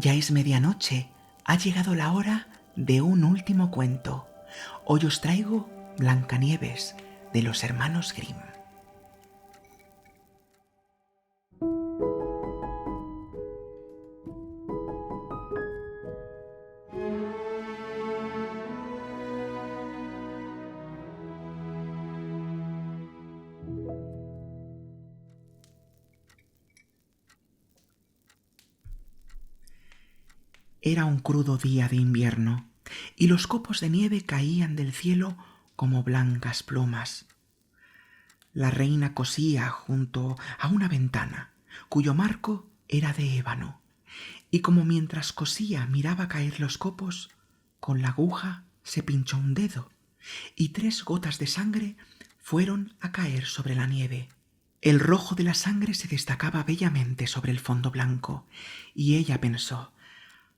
Ya es medianoche, ha llegado la hora de un último cuento. Hoy os traigo Blancanieves, de los hermanos Grimm. Era un crudo día de invierno, y los copos de nieve caían del cielo como blancas plumas. La reina cosía junto a una ventana, cuyo marco era de ébano, y como mientras cosía miraba caer los copos, con la aguja se pinchó un dedo, y 3 gotas de sangre fueron a caer sobre la nieve. El rojo de la sangre se destacaba bellamente sobre el fondo blanco, y ella pensó: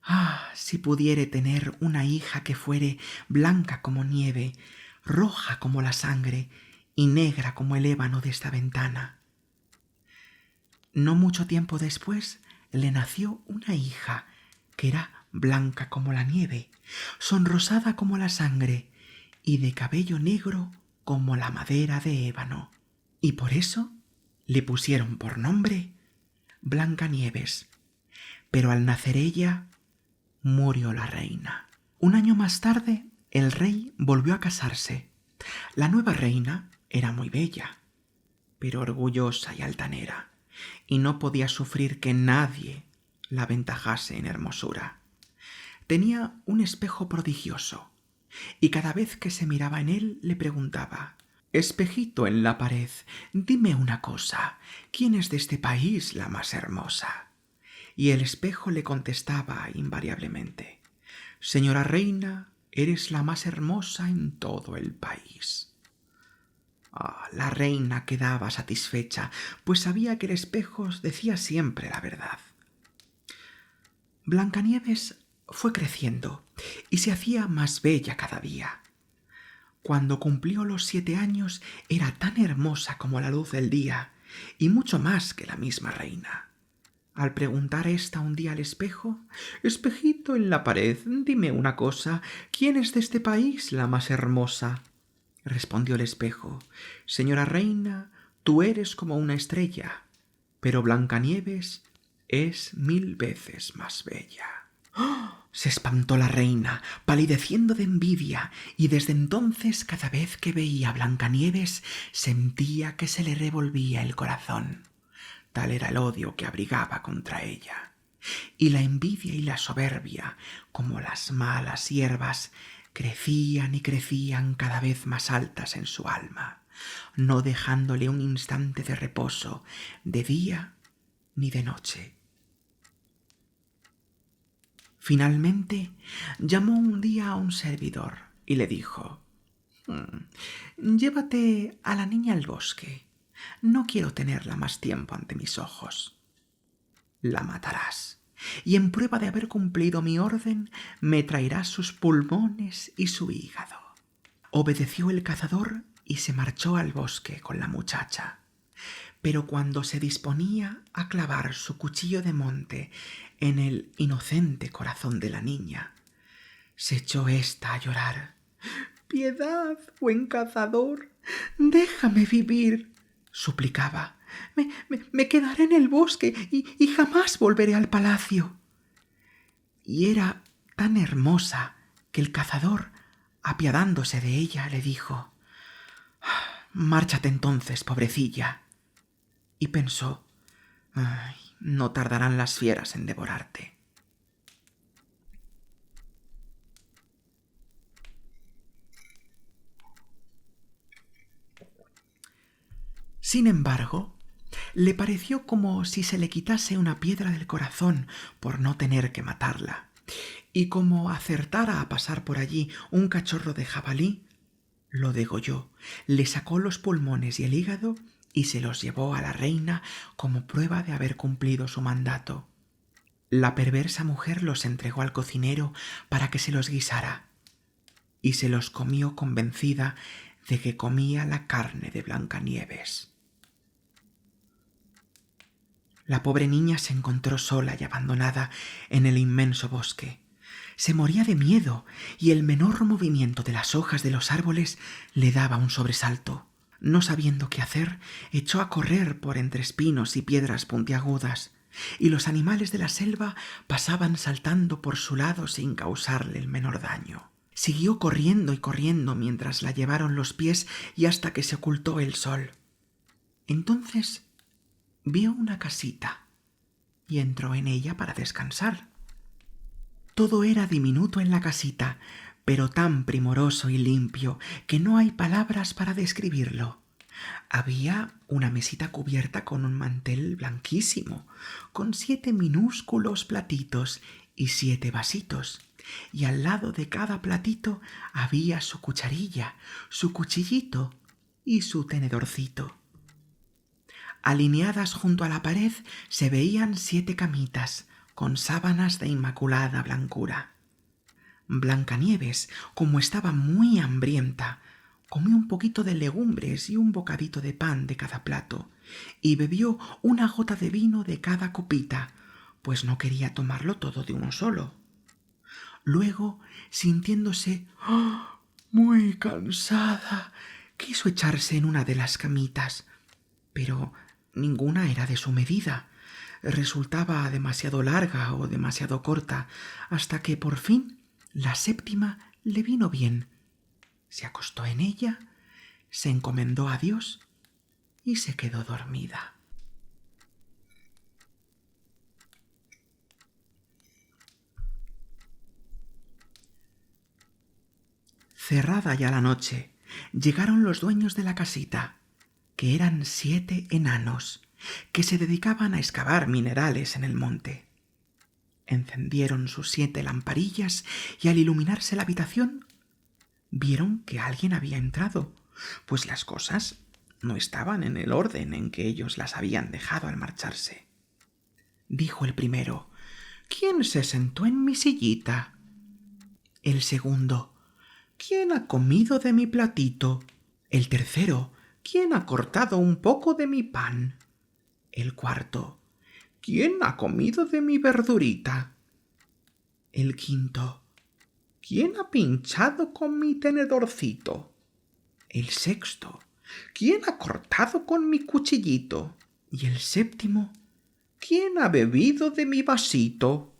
«Ah, si pudiere tener una hija que fuere blanca como nieve, roja como la sangre y negra como el ébano de esta ventana». No mucho tiempo después le nació una hija que era blanca como la nieve, sonrosada como la sangre y de cabello negro como la madera de ébano. Y por eso le pusieron por nombre Blancanieves. Pero al nacer ella, murió la reina. Un año más tarde, el rey volvió a casarse. La nueva reina era muy bella, pero orgullosa y altanera, y no podía sufrir que nadie la aventajase en hermosura. Tenía un espejo prodigioso, y cada vez que se miraba en él le preguntaba: «Espejito en la pared, dime una cosa, ¿quién es de este país la más hermosa?». Y el espejo le contestaba invariablemente: «Señora reina, eres la más hermosa en todo el país». La reina quedaba satisfecha, pues sabía que el espejo decía siempre la verdad. Blancanieves fue creciendo y se hacía más bella cada día. Cuando cumplió los 7 años era tan hermosa como la luz del día, y mucho más que la misma reina. Al preguntar ésta un día al espejo: «Espejito en la pared, dime una cosa, ¿quién es de este país la más hermosa?», respondió el espejo: «Señora reina, tú eres como una estrella, pero Blancanieves es 1000 veces más bella». Se espantó la reina, palideciendo de envidia, y desde entonces cada vez que veía a Blancanieves sentía que se le revolvía el corazón. Tal era el odio que abrigaba contra ella. Y la envidia y la soberbia, como las malas hierbas, crecían y crecían cada vez más altas en su alma, no dejándole un instante de reposo, de día ni de noche. Finalmente llamó un día a un servidor y le dijo: «Llévate a la niña al bosque. No quiero tenerla más tiempo ante mis ojos. La matarás, y en prueba de haber cumplido mi orden, me traerás sus pulmones y su hígado». Obedeció el cazador y se marchó al bosque con la muchacha. Pero cuando se disponía a clavar su cuchillo de monte en el inocente corazón de la niña, se echó ésta a llorar. «Piedad, buen cazador, déjame vivir», suplicaba. Me quedaré en el bosque y jamás volveré al palacio». Y era tan hermosa que el cazador, apiadándose de ella, le dijo: «Márchate entonces, pobrecilla». Y pensó: «Ay, no tardarán las fieras en devorarte». Sin embargo, le pareció como si se le quitase una piedra del corazón por no tener que matarla, y como acertara a pasar por allí un cachorro de jabalí, lo degolló, le sacó los pulmones y el hígado y se los llevó a la reina como prueba de haber cumplido su mandato. La perversa mujer los entregó al cocinero para que se los guisara, y se los comió convencida de que comía la carne de Blancanieves. La pobre niña se encontró sola y abandonada en el inmenso bosque. Se moría de miedo y el menor movimiento de las hojas de los árboles le daba un sobresalto. No sabiendo qué hacer, echó a correr por entre espinos y piedras puntiagudas, y los animales de la selva pasaban saltando por su lado sin causarle el menor daño. Siguió corriendo y corriendo mientras la llevaron los pies y hasta que se ocultó el sol. Entonces vio una casita y entró en ella para descansar. Todo era diminuto en la casita, pero tan primoroso y limpio que no hay palabras para describirlo. Había una mesita cubierta con un mantel blanquísimo, con 7 minúsculos platitos y 7 vasitos, y al lado de cada platito había su cucharilla, su cuchillito y su tenedorcito. Alineadas junto a la pared se veían 7 camitas con sábanas de inmaculada blancura. Blancanieves, como estaba muy hambrienta, comió un poquito de legumbres y un bocadito de pan de cada plato, y bebió una gota de vino de cada copita, pues no quería tomarlo todo de uno solo. Luego, sintiéndose muy cansada, quiso echarse en una de las camitas, pero ninguna era de su medida. Resultaba demasiado larga o demasiado corta, hasta que por fin la 7ª le vino bien. Se acostó en ella, se encomendó a Dios y se quedó dormida. Cerrada ya la noche, llegaron los dueños de la casita, que eran 7 enanos, que se dedicaban a excavar minerales en el monte. Encendieron sus 7 lamparillas y al iluminarse la habitación, vieron que alguien había entrado, pues las cosas no estaban en el orden en que ellos las habían dejado al marcharse. Dijo el primero: «¿Quién se sentó en mi sillita?» El segundo: «¿Quién ha comido de mi platito?» El tercero: «¿Quién ha cortado un poco de mi pan?» El cuarto: «¿Quién ha comido de mi verdurita?» El quinto: «¿Quién ha pinchado con mi tenedorcito?» El sexto: «¿Quién ha cortado con mi cuchillito?» Y el séptimo: «¿Quién ha bebido de mi vasito?»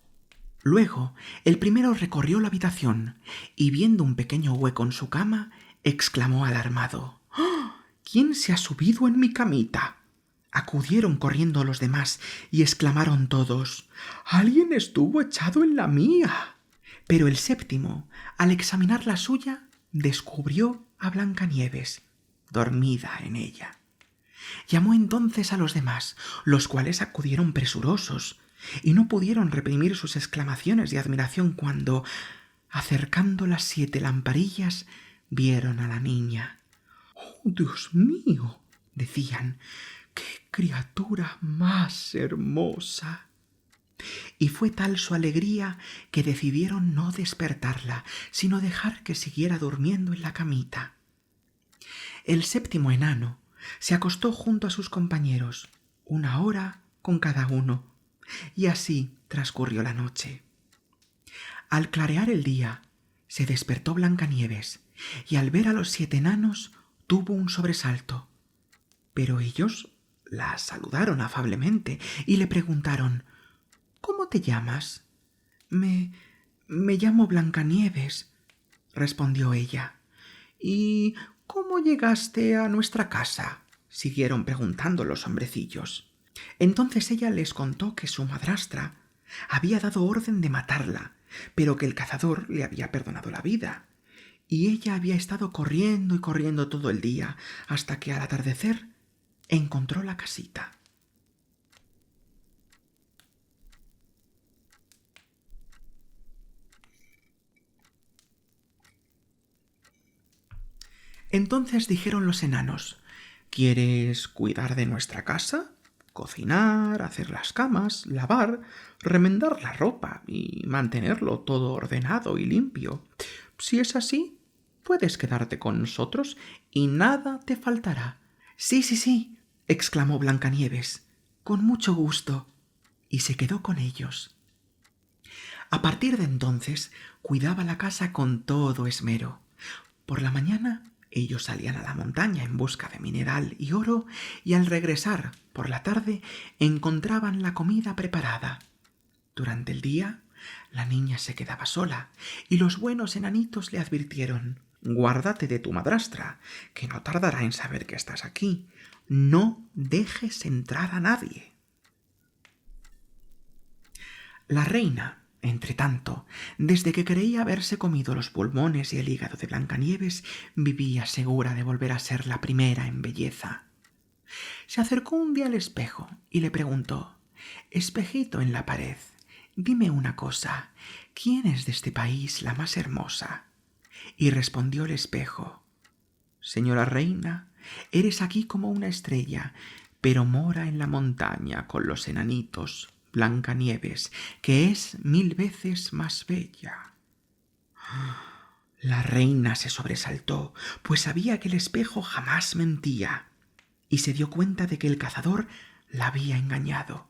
Luego el primero recorrió la habitación y viendo un pequeño hueco en su cama, exclamó alarmado: «¿Quién se ha subido en mi camita?» Acudieron corriendo los demás y exclamaron todos: «¡Alguien estuvo echado en la mía!». Pero el séptimo, al examinar la suya, descubrió a Blancanieves, dormida en ella. Llamó entonces a los demás, los cuales acudieron presurosos, y no pudieron reprimir sus exclamaciones de admiración cuando, acercando las 7 lamparillas, vieron a la niña. «¡Oh, Dios mío!», decían, «¡qué criatura más hermosa!». Y fue tal su alegría que decidieron no despertarla, sino dejar que siguiera durmiendo en la camita. El séptimo enano se acostó junto a sus compañeros, 1 hora con cada uno, y así transcurrió la noche. Al clarear el día, se despertó Blancanieves, y al ver a los 7 enanos tuvo un sobresalto. Pero ellos la saludaron afablemente y le preguntaron: «¿Cómo te llamas?» Me llamo Blancanieves», respondió ella. «¿Y cómo llegaste a nuestra casa?», siguieron preguntando los hombrecillos. Entonces ella les contó que su madrastra había dado orden de matarla, pero que el cazador le había perdonado la vida, y ella había estado corriendo y corriendo todo el día hasta que al atardecer encontró la casita. Entonces dijeron los enanos: «¿Quieres cuidar de nuestra casa? Cocinar, hacer las camas, lavar, remendar la ropa y mantenerlo todo ordenado y limpio. Si es así, puedes quedarte con nosotros y nada te faltará». «Sí, sí, sí», exclamó Blancanieves. Con mucho gusto. Y se quedó con ellos. A partir de entonces cuidaba la casa con todo esmero. Por la mañana ellos salían a la montaña en busca de mineral y oro, y al regresar por la tarde encontraban la comida preparada. Durante el día la niña se quedaba sola, y los buenos enanitos le advirtieron: «Guárdate de tu madrastra, que no tardará en saber que estás aquí. No dejes entrar a nadie». La reina, entretanto, desde que creía haberse comido los pulmones y el hígado de Blancanieves, vivía segura de volver a ser la primera en belleza. Se acercó un día al espejo y le preguntó: «Espejito en la pared, dime una cosa, ¿quién es de este país la más hermosa?». Y respondió el espejo: «Señora reina, eres aquí como una estrella, pero mora en la montaña con los enanitos Blancanieves, que es 1000 veces más bella». La reina se sobresaltó, pues sabía que el espejo jamás mentía, y se dio cuenta de que el cazador la había engañado,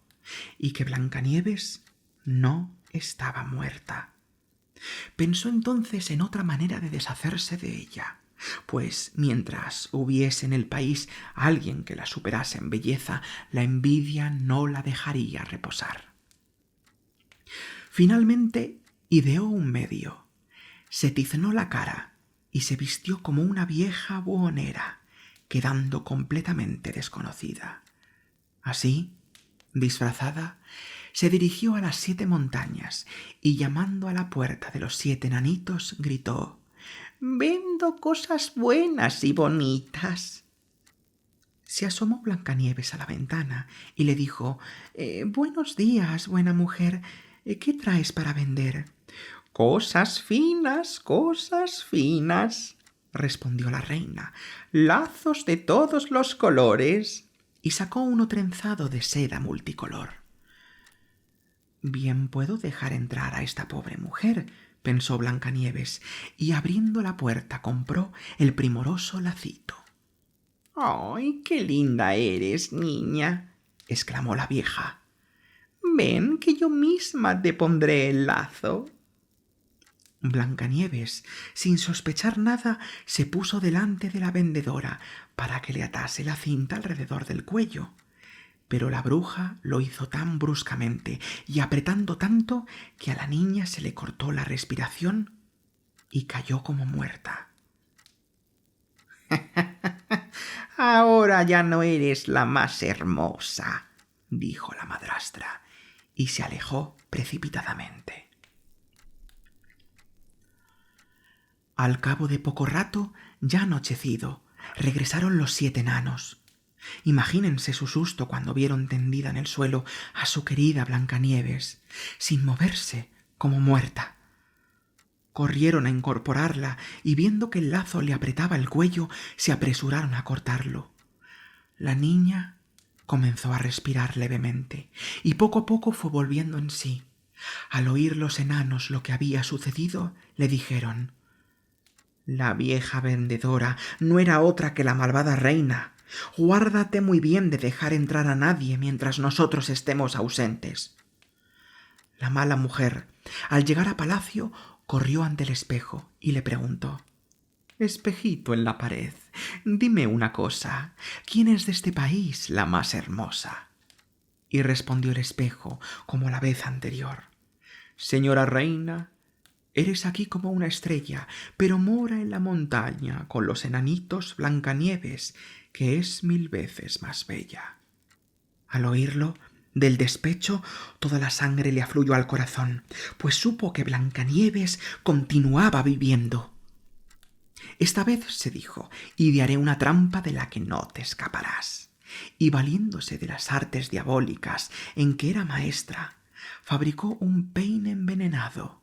y que Blancanieves no estaba muerta. Pensó entonces en otra manera de deshacerse de ella, pues mientras hubiese en el país alguien que la superase en belleza, la envidia no la dejaría reposar. Finalmente ideó un medio. Se tiznó la cara y se vistió como una vieja buhonera, quedando completamente desconocida. Así, disfrazada, se dirigió a las 7 montañas y, llamando a la puerta de los 7 enanitos, gritó: «Vendo cosas buenas y bonitas». Se asomó Blancanieves a la ventana y le dijo: «Buenos días, buena mujer. ¿Qué traes para vender?». «Cosas finas, respondió la reina. «Lazos de todos los colores». Y sacó uno trenzado de seda multicolor. «Bien puedo dejar entrar a esta pobre mujer», pensó Blancanieves, y abriendo la puerta compró el primoroso lacito. «¡Ay, qué linda eres, niña!», exclamó la vieja. «Ven, que yo misma te pondré el lazo». Blancanieves, sin sospechar nada, se puso delante de la vendedora para que le atase la cinta alrededor del cuello. Pero la bruja lo hizo tan bruscamente y apretando tanto que a la niña se le cortó la respiración y cayó como muerta. «Ahora ya no eres la más hermosa», dijo la madrastra, y se alejó precipitadamente. Al cabo de poco rato, ya anochecido, regresaron los 7 enanos. Imagínense su susto cuando vieron tendida en el suelo a su querida Blancanieves, sin moverse, como muerta. Corrieron a incorporarla y, viendo que el lazo le apretaba el cuello, se apresuraron a cortarlo. La niña comenzó a respirar levemente y poco a poco fue volviendo en sí. Al oír los enanos lo que había sucedido, le dijeron: «La vieja vendedora no era otra que la malvada reina. Guárdate muy bien de dejar entrar a nadie mientras nosotros estemos ausentes». La mala mujer, al llegar a palacio, corrió ante el espejo y le preguntó: «Espejito en la pared, dime una cosa, ¿quién es de este país la más hermosa?». Y respondió el espejo como la vez anterior: «Señora reina, eres aquí como una estrella, pero mora en la montaña con los enanitos Blancanieves, que es 1000 veces más bella». Al oírlo, del despecho, toda la sangre le afluyó al corazón, pues supo que Blancanieves continuaba viviendo. «Esta vez», se dijo, «idearé una trampa de la que no te escaparás». Y valiéndose de las artes diabólicas en que era maestra, fabricó un peine envenenado.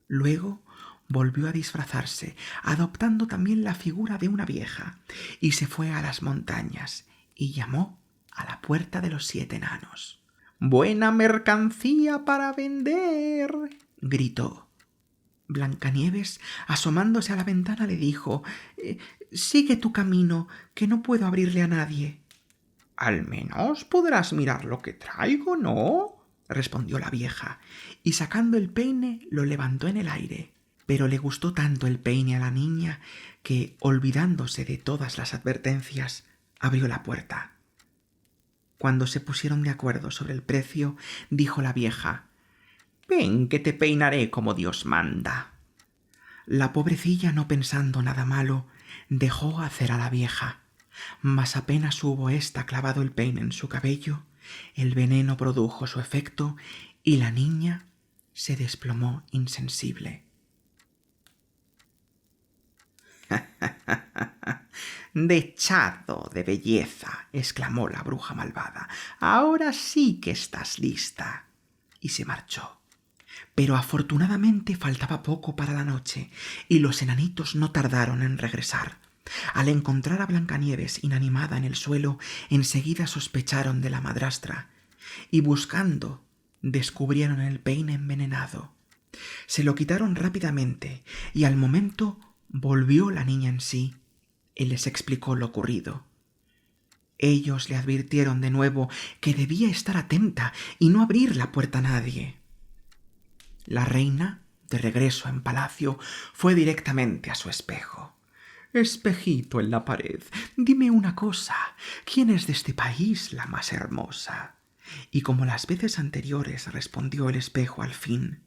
Luego volvió a disfrazarse, adoptando también la figura de una vieja, y se fue a las montañas y llamó a la puerta de los 7 enanos. «Buena mercancía para vender», gritó. Blancanieves, asomándose a la ventana, le dijo: «Sigue tu camino, que no puedo abrirle a nadie». Al menos podrás mirar lo que traigo, ¿no? Respondió la vieja, y sacando el peine lo levantó en el aire. Pero le gustó tanto el peine a la niña que, olvidándose de todas las advertencias, abrió la puerta. Cuando se pusieron de acuerdo sobre el precio, dijo la vieja: «Ven, que te peinaré como Dios manda». La pobrecilla, no pensando nada malo, dejó hacer a la vieja, mas apenas hubo ésta clavado el peine en su cabello, el veneno produjo su efecto y la niña se desplomó insensible. «Dechado de belleza», exclamó la bruja malvada, «ahora sí que estás lista». Y se marchó. Pero afortunadamente faltaba poco para la noche, y los enanitos no tardaron en regresar. Al encontrar a Blancanieves inanimada en el suelo, enseguida sospecharon de la madrastra, y buscando, descubrieron el peine envenenado. Se lo quitaron rápidamente, y al momento volvió la niña en sí, y les explicó lo ocurrido. Ellos le advirtieron de nuevo que debía estar atenta y no abrir la puerta a nadie. La reina, de regreso en palacio, fue directamente a su espejo. «Espejito en la pared, dime una cosa, ¿quién es de este país la más hermosa?». Y como las veces anteriores, respondió el espejo al fin: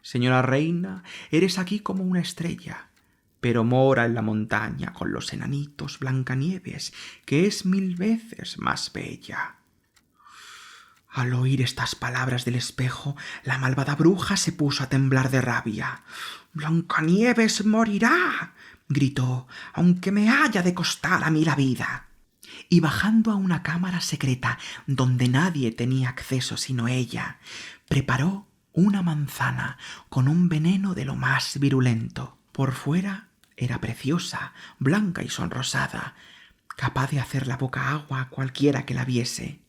«Señora reina, eres aquí como una estrella, pero mora en la montaña con los enanitos Blancanieves, que es 1000 veces más bella». Al oír estas palabras del espejo, la malvada bruja se puso a temblar de rabia. «Blancanieves morirá», gritó, «aunque me haya de costar a mí la vida». Y bajando a una cámara secreta donde nadie tenía acceso sino ella, preparó una manzana con un veneno de lo más virulento. Por fuera era preciosa, blanca y sonrosada, capaz de hacer la boca agua a cualquiera que la viese,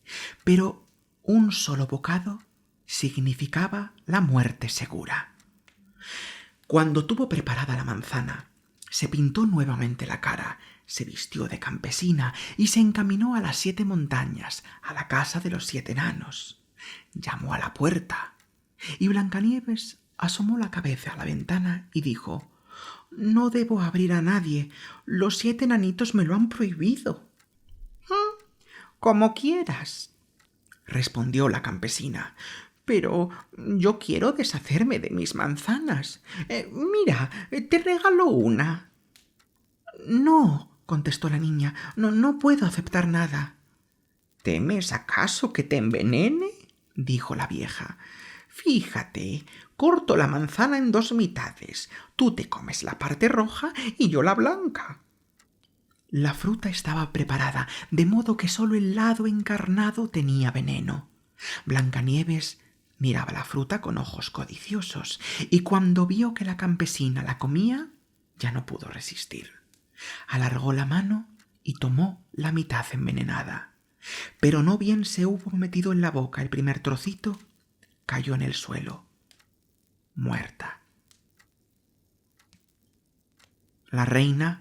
pero un solo bocado significaba la muerte segura. Cuando tuvo preparada la manzana, se pintó nuevamente la cara, se vistió de campesina y se encaminó a las 7 montañas, a la casa de los 7 enanos. Llamó a la puerta, y Blancanieves asomó la cabeza a la ventana y dijo: «No debo abrir a nadie, los 7 enanitos me lo han prohibido». «Como quieras», respondió la campesina, «pero yo quiero deshacerme de mis manzanas. Mira, te regalo una». «No», contestó la niña, no puedo aceptar nada». «¿Temes acaso que te envenene?», dijo la vieja. «Fíjate, corto la manzana en 2 mitades. Tú te comes la parte roja y yo la blanca». La fruta estaba preparada, de modo que sólo el lado encarnado tenía veneno. Blancanieves miraba la fruta con ojos codiciosos, y cuando vio que la campesina la comía, ya no pudo resistir. Alargó la mano y tomó la mitad envenenada. Pero no bien se hubo metido en la boca el primer trocito, cayó en el suelo, muerta. La reina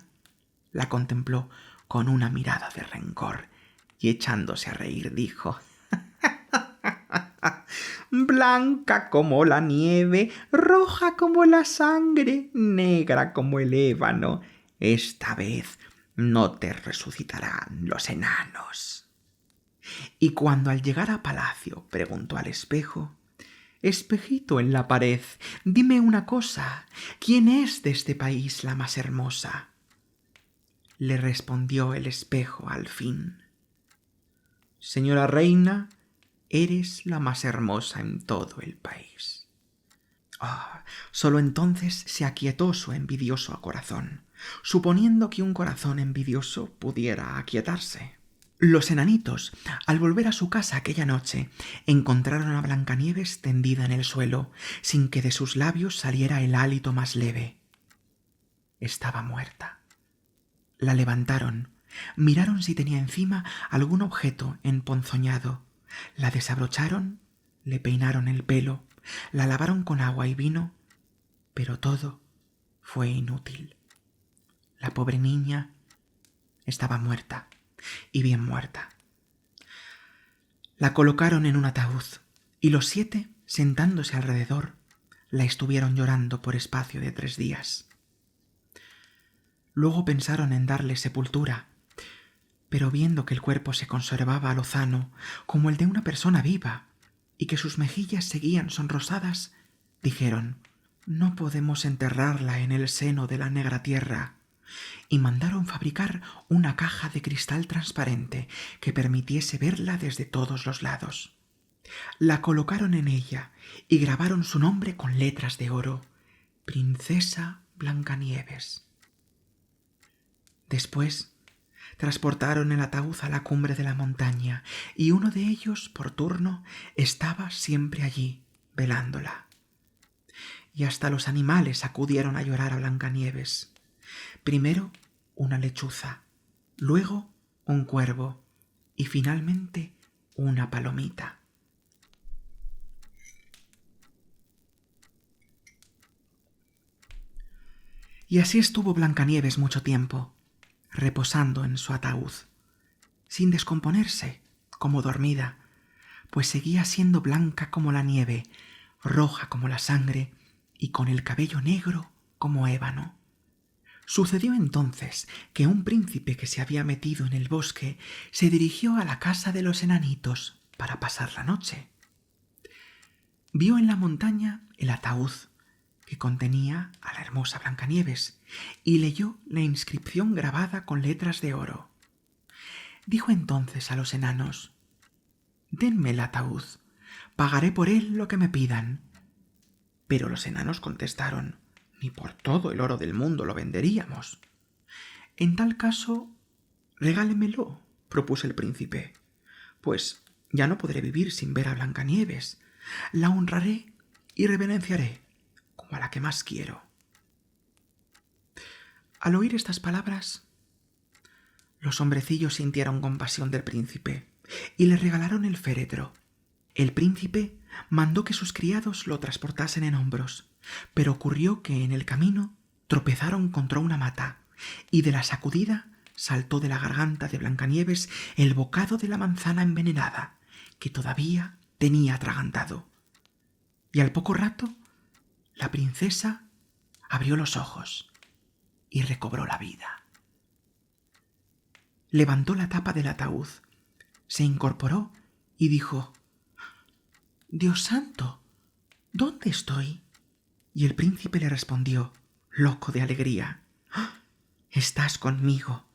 la contempló con una mirada de rencor y, echándose a reír, dijo: «Blanca como la nieve, roja como la sangre, negra como el ébano, esta vez no te resucitarán los enanos». Y cuando al llegar a palacio preguntó al espejo: «Espejito en la pared, dime una cosa, ¿quién es de este país la más hermosa?». Le respondió el espejo al fin: «Señora reina, eres la más hermosa en todo el país». Sólo entonces se aquietó su envidioso corazón, suponiendo que un corazón envidioso pudiera aquietarse. Los enanitos, al volver a su casa aquella noche, encontraron a Blancanieves tendida en el suelo, sin que de sus labios saliera el hálito más leve. Estaba muerta. La levantaron, miraron si tenía encima algún objeto emponzoñado, la desabrocharon, le peinaron el pelo, la lavaron con agua y vino, pero todo fue inútil. La pobre niña estaba muerta, y bien muerta. La colocaron en un ataúd y los 7, sentándose alrededor, la estuvieron llorando por espacio de 3 días. Luego pensaron en darle sepultura, pero viendo que el cuerpo se conservaba lozano como el de una persona viva y que sus mejillas seguían sonrosadas, dijeron: «No podemos enterrarla en el seno de la negra tierra», y mandaron fabricar una caja de cristal transparente que permitiese verla desde todos los lados. La colocaron en ella y grabaron su nombre con letras de oro: Princesa Blancanieves. Después transportaron el ataúd a la cumbre de la montaña y uno de ellos, por turno, estaba siempre allí, velándola. Y hasta los animales acudieron a llorar a Blancanieves. Primero una lechuza, luego un cuervo y finalmente una palomita. Y así estuvo Blancanieves mucho tiempo, reposando en su ataúd, sin descomponerse, como dormida, pues seguía siendo blanca como la nieve, roja como la sangre y con el cabello negro como ébano. Sucedió entonces que un príncipe que se había metido en el bosque se dirigió a la casa de los enanitos para pasar la noche. Vio en la montaña el ataúd que contenía a la hermosa Blancanieves y leyó la inscripción grabada con letras de oro. Dijo entonces a los enanos: «Denme el ataúd, pagaré por él lo que me pidan». Pero los enanos contestaron: «Ni por todo el oro del mundo lo venderíamos». «En tal caso, regálemelo», propuso el príncipe, «pues ya no podré vivir sin ver a Blancanieves. La honraré y reverenciaré como a la que más quiero». Al oír estas palabras, los hombrecillos sintieron compasión del príncipe y le regalaron el féretro. El príncipe mandó que sus criados lo transportasen en hombros, pero ocurrió que en el camino tropezaron contra una mata y de la sacudida saltó de la garganta de Blancanieves el bocado de la manzana envenenada que todavía tenía atragantado. Y al poco rato la princesa abrió los ojos y recobró la vida. Levantó la tapa del ataúd, se incorporó y dijo: «Dios santo, ¿dónde estoy?». Y el príncipe le respondió, loco de alegría: «¡Ah! Estás conmigo».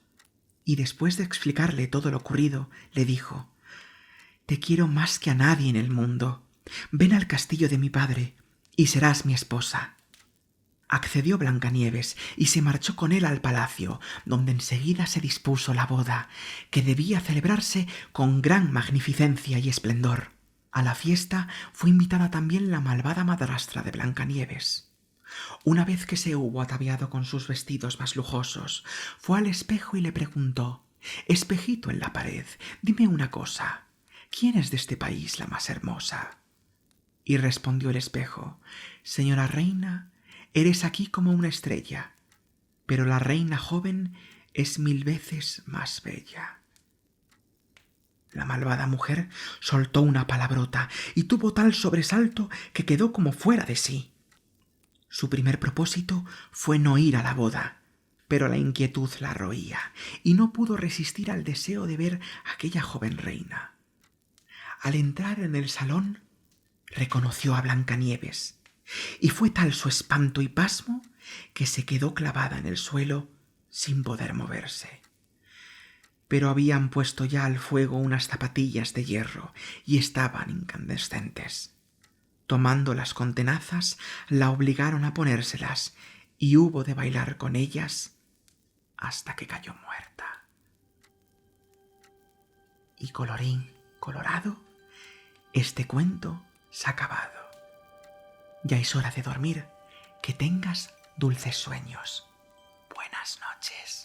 Y después de explicarle todo lo ocurrido, le dijo: «Te quiero más que a nadie en el mundo. Ven al castillo de mi padre y serás mi esposa». Accedió Blancanieves y se marchó con él al palacio, donde enseguida se dispuso la boda, que debía celebrarse con gran magnificencia y esplendor. A la fiesta fue invitada también la malvada madrastra de Blancanieves. Una vez que se hubo ataviado con sus vestidos más lujosos, fue al espejo y le preguntó: «Espejito en la pared, dime una cosa, ¿quién es de este país la más hermosa?». Y respondió el espejo: «Señora reina, eres aquí como una estrella, pero la reina joven es 1000 veces más bella». La malvada mujer soltó una palabrota y tuvo tal sobresalto que quedó como fuera de sí. Su primer propósito fue no ir a la boda, pero la inquietud la roía y no pudo resistir al deseo de ver a aquella joven reina. Al entrar en el salón, reconoció a Blancanieves, y fue tal su espanto y pasmo que se quedó clavada en el suelo sin poder moverse. Pero habían puesto ya al fuego unas zapatillas de hierro y estaban incandescentes. Tomándolas con tenazas, la obligaron a ponérselas y hubo de bailar con ellas hasta que cayó muerta. Y colorín colorado, este cuento se ha acabado. Ya es hora de dormir. Que tengas dulces sueños. Buenas noches.